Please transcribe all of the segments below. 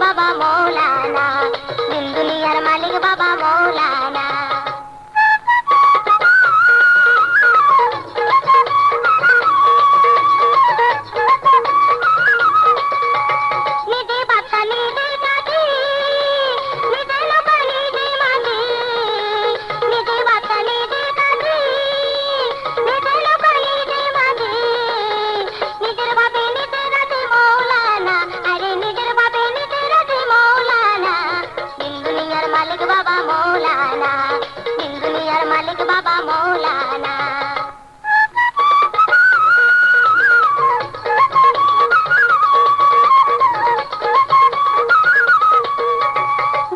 বাবা মৌলানা, দিন দুনিয়ার মালিক বাবা মৌলানা। মালিক বাবা মৌলানা, দিন দুনিয়ার মালিক বাবা মৌলানা।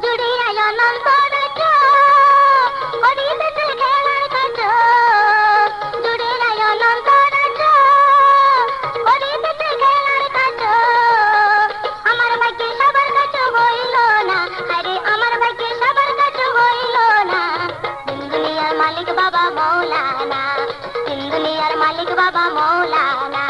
জুড়িয়া অনন্ত রাজ্য, হরিদেশের খেলার কাজ। জুড়িয়া অনন্ত রাজ্য, হরিদেশের খেলার কাজ। আমার ভাগ্যে সবার কাছে হইল না, আরে আমার ভাগ্যে সবার কাছে হইল না। দিন দুনিয়ার মালিক বাবা মৌলানা, দিন দুনিয়ার মালিক বাবা মৌলানা।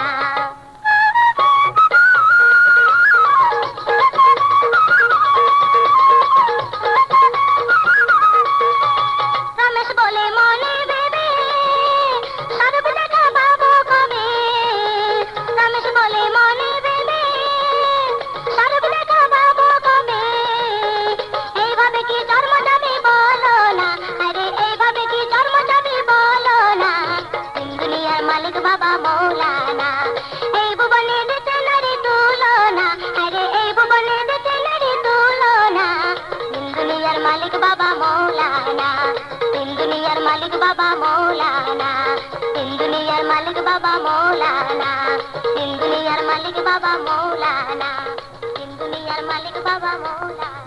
রমেশ বলে মনে ভেবে, স্বরূপ দেখা পাবো কবে। রমেশ বলে মনে ভেবে, স্বরূপ দেখা পাবো কবে। এইভাবে কি জন্ম যাবে বলো না, আরে এইভাবে কি জন্ম যাবে বলো না। দিন দুনিয়ার মালিক বাবা মৌলানা, এই ভুবনে দিতে নারী তুলনা, আরে এই ভুবনে দিতে নারী তুলনা। দিন দুনিয়ার মালিক বাবা মৌলানা, দিন দুনিয়ার মালিক বাবা মৌলানা, দিন দুনিয়ার মালিক বাবা মৌলানা, দিন দুনিয়ার মালিক বাবা মৌলানা, দিন দুনিয়ার মালিক বাবা মৌলানা।